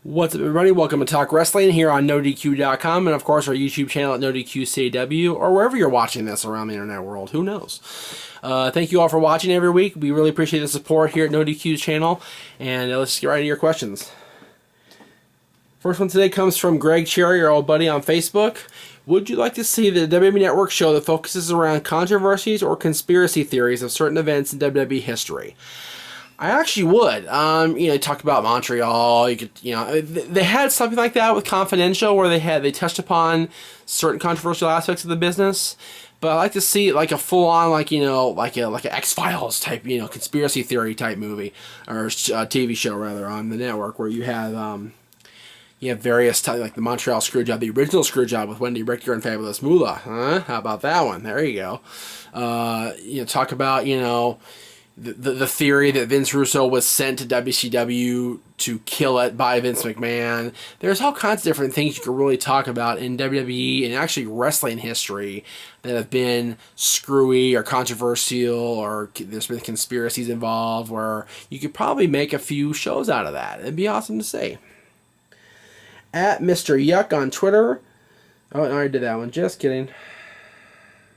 What's up, everybody? Welcome to Talk Wrestling here on NoDQ.com and, of course, our YouTube channel at NoDQCW or wherever you're watching this around the internet world. Who knows? Thank you all for watching every week. We really appreciate the support here at NoDQ's channel. And let's get right into your questions. First one today comes from Greg Cherry, our old buddy on Facebook. Would you like to see the WWE Network show that focuses around controversies or conspiracy theories of certain events in WWE history? I actually would. Talk about Montreal. You could, they had something like that with Confidential, where they touched upon certain controversial aspects of the business. But I like to see like a full on like an X-Files type conspiracy theory type movie or TV show rather on the network, where you have various types, like the Montreal Screwjob, the original Screwjob with Wendy Richter and Fabulous Moolah. Huh? How about that one? There you go. Talk about the theory that Vince Russo was sent to WCW to kill it by Vince McMahon. There's all kinds of different things you could really talk about in WWE and actually wrestling history that have been screwy or controversial, or there's been conspiracies involved, where you could probably make a few shows out of that. It'd be awesome to see. At Mr. Yuck on Twitter. Oh, I already did that one. Just kidding.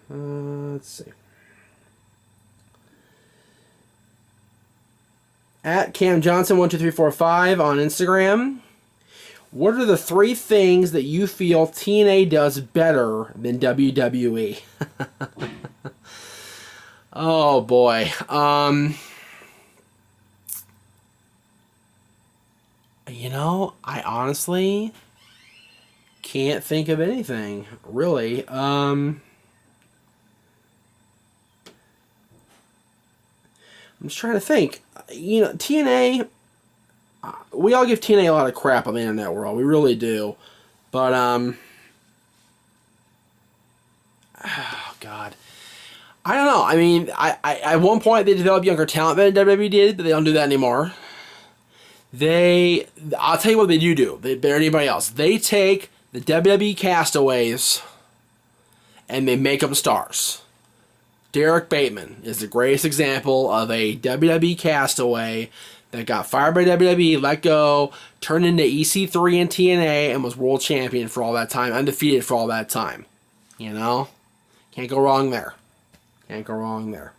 Let's see. At Cam Johnson 12345 on Instagram. What are the 3 things that you feel TNA does better than WWE? Oh boy. I honestly can't think of anything, really. I'm just trying to think. TNA, we all give TNA a lot of crap on the internet world. We really do. But, oh, God. I don't know. I mean, I at one point they developed younger talent than WWE did, but they don't do that anymore. I'll tell you what they do. Better than anybody else. They take the WWE castaways and they make them stars. Derek Bateman is the greatest example of a WWE castaway that got fired by WWE, let go, turned into EC3 and TNA, and was world champion for all that time, undefeated for all that time. Can't go wrong there. Can't go wrong there.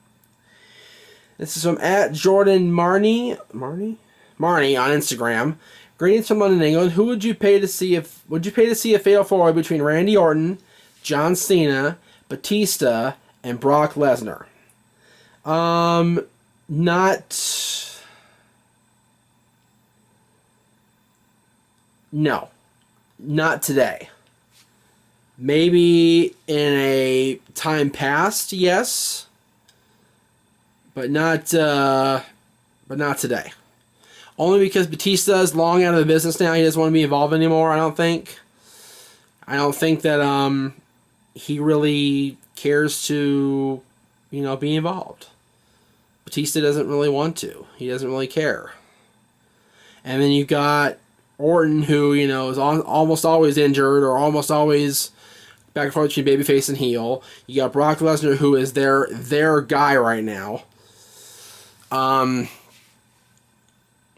This is from at Jordan Marnie on Instagram. Greetings from London, England. Who would you pay to see a fatal four-way between Randy Orton, John Cena, Batista, and Brock Lesnar? Not today. Maybe in a time past, yes, but not today. Only because Batista is long out of the business now. He doesn't want to be involved anymore, I don't think. I don't think that he really cares to, be involved. Batista doesn't really want to. He doesn't really care. And then you got Orton, who, is almost always injured or almost always back and forth between babyface and heel. You got Brock Lesnar, who is their guy right now. And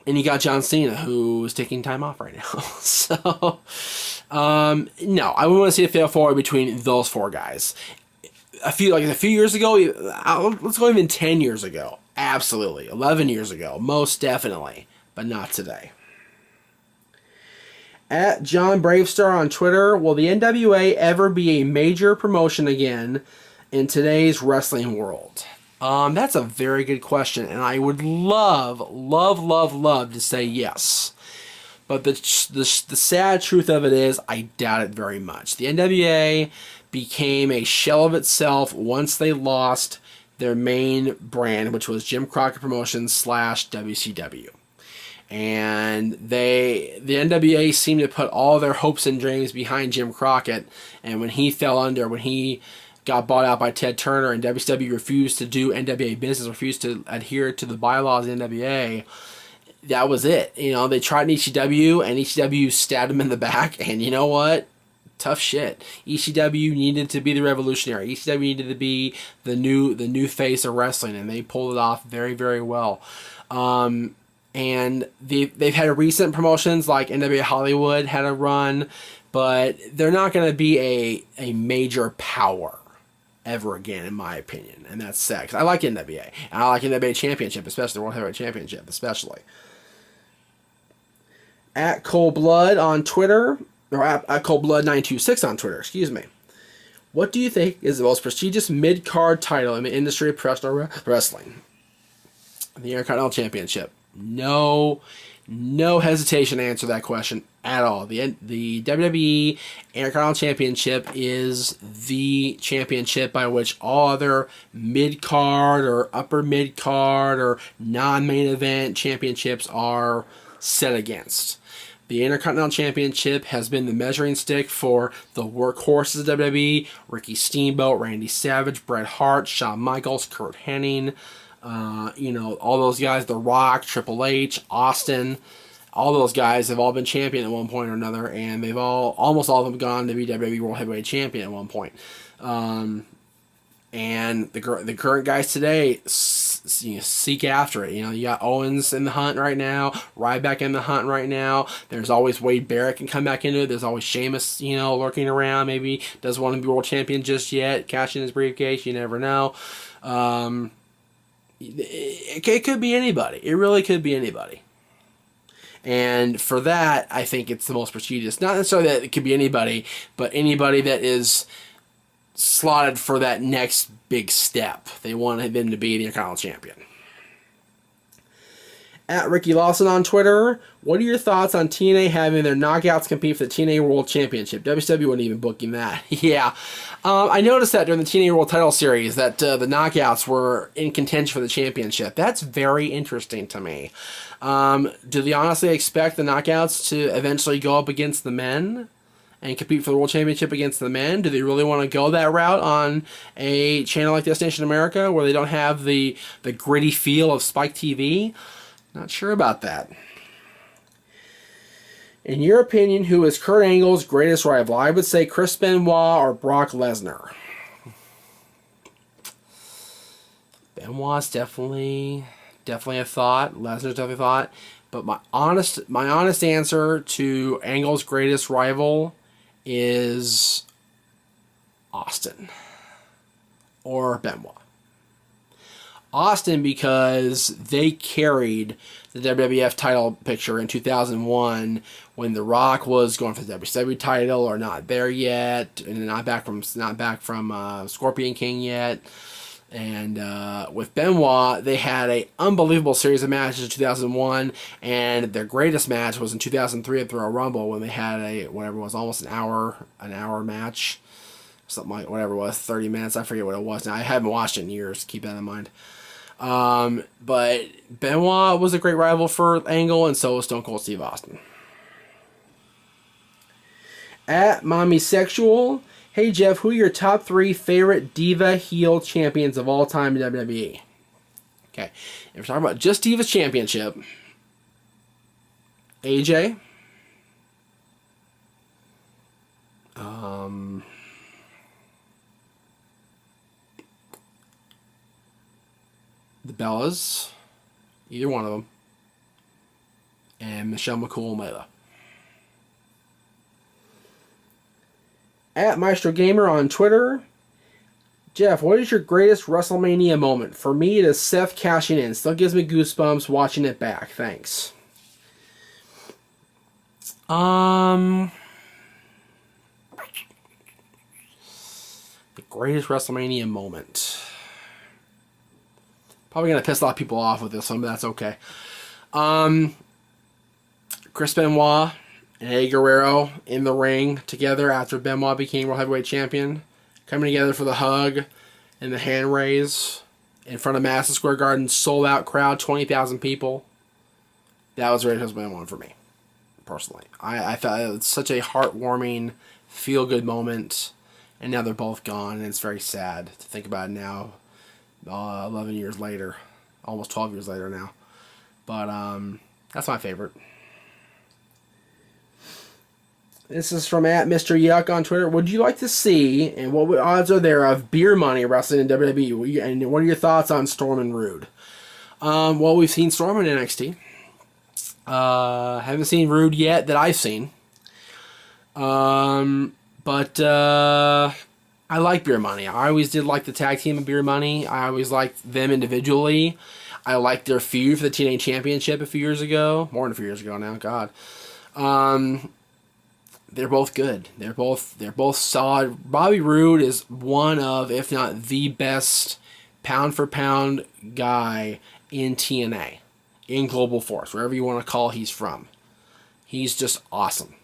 you got John Cena, who's taking time off right now. So, no, I wouldn't want to see a fatal four between those 4 guys. A few years ago, let's go even 10 years ago. Absolutely. 11 years ago. Most definitely. But not today. At John Bravestar on Twitter, will the NWA ever be a major promotion again in today's wrestling world? That's a very good question, and I would love to say yes. But the sad truth of it is, I doubt it very much. The NWA became a shell of itself once they lost their main brand, which was Jim Crockett Promotions / WCW. And the NWA seemed to put all their hopes and dreams behind Jim Crockett, and when he fell under, when he got bought out by Ted Turner and WCW refused to do NWA business, refused to adhere to the bylaws of the NWA, that was it. They tried ECW, and ECW stabbed them in the back, and you know what? Tough shit. ECW needed to be the revolutionary. ECW needed to be the new face of wrestling, and they pulled it off very, very well. And they've had recent promotions like NWA Hollywood had a run, but they're not going to be a major power ever again, in my opinion. And that's sad, 'cause I like NWA. And I like NWA Championship, especially the World Heavyweight Championship, especially. At Cold Blood on Twitter, or at Cold Blood 926 on Twitter, excuse me. What do you think is the most prestigious mid-card title in the industry of professional wrestling? The Intercontinental Championship. No hesitation to answer that question at all. The WWE Intercontinental Championship is the championship by which all other mid-card or upper mid-card or non-main event championships are set against. The Intercontinental Championship has been the measuring stick for the workhorses of WWE: Ricky Steamboat, Randy Savage, Bret Hart, Shawn Michaels, Kurt Hennig, all those guys, The Rock, Triple H, Austin. All those guys have all been champion at one point or another, and they've almost all of them gone to be WWE World Heavyweight Champion at one point. And the current guys today seek after it. You got Owens in the hunt right now, Ryback in the hunt right now. There's always Wade Barrett can come back into it. There's always Sheamus, lurking around. Maybe doesn't want to be world champion just yet. Cash in his briefcase. You never know. It could be anybody. It really could be anybody. And for that, I think it's the most prestigious. Not necessarily that it could be anybody, but anybody that is slotted for that next big step. They want them to be the Intercontinental Champion. At Ricky Lawson on Twitter, what are your thoughts on TNA having their knockouts compete for the TNA World Championship? WCW wasn't even booking that. Yeah. I noticed that during the TNA World Title Series that the knockouts were in contention for the championship. That's very interesting to me. Do they honestly expect the knockouts to eventually go up against the men and compete for the World Championship against the men? Do they really want to go that route on a channel like Destination America where they don't have the gritty feel of Spike TV? Not sure about that. In your opinion, who is Kurt Angle's greatest rival? I would say Chris Benoit or Brock Lesnar. Benoit's definitely a thought. Lesnar's definitely a thought. But my honest answer to Angle's greatest rival is Austin or Benoit. Austin, because they carried the WWF title picture in 2001 when The Rock was going for the WCW title or not there yet, and not back from Scorpion King yet. And with Benoit, they had an unbelievable series of matches in 2001, and their greatest match was in 2003 at the Royal Rumble when they had almost an hour match, something like whatever it was, 30 minutes. I forget what it was now. I haven't watched it in years. Keep that in mind. But Benoit was a great rival for Angle, and so was Stone Cold Steve Austin. At Mommy Sexual, hey Jeff, who are your top 3 favorite Diva heel champions of all time in WWE? Okay, if we're talking about just Divas Championship, AJ, the Bellas, either one of them, and Michelle McCool and Layla. At Maestro Gamer on Twitter, Jeff, what is your greatest WrestleMania moment? For me, it is Seth cashing in. Still gives me goosebumps watching it back. Thanks. The greatest WrestleMania moment. Probably going to piss a lot of people off with this one, but that's okay. Chris Benoit and Eddie Guerrero in the ring together after Benoit became World Heavyweight Champion. Coming together for the hug and the hand raise in front of Madison Square Garden. Sold out crowd, 20,000 people. That was the greatest moment for me, personally. I thought it was such a heartwarming, feel-good moment. And now they're both gone, and it's very sad to think about it now. 11 years later, almost 12 years later now. But that's my favorite. This is from at Mr. Yuck on Twitter. Would you like to see, and what odds are there of beer money wrestling in WWE? And what are your thoughts on Storm and Rude? Well, we've seen Storm in NXT. Haven't seen Rude yet that I've seen. But I like Beer Money. I always did like the tag team of Beer Money. I always liked them individually. I liked their feud for the TNA Championship a few years ago. More than a few years ago now, God. They're both good. They're both solid. Bobby Roode is one of, if not the best pound for pound guy in TNA, in Global Force, wherever you want to call he's from. He's just awesome.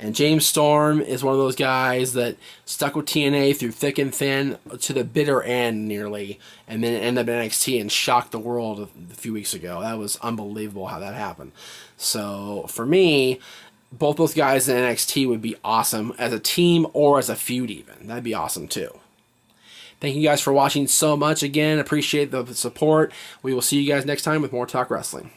And James Storm is one of those guys that stuck with TNA through thick and thin to the bitter end nearly, and then ended up in NXT and shocked the world a few weeks ago. That was unbelievable how that happened. So for me, both those guys in NXT would be awesome as a team or as a feud even. That'd be awesome too. Thank you guys for watching so much again. Appreciate the support. We will see you guys next time with more Talk Wrestling.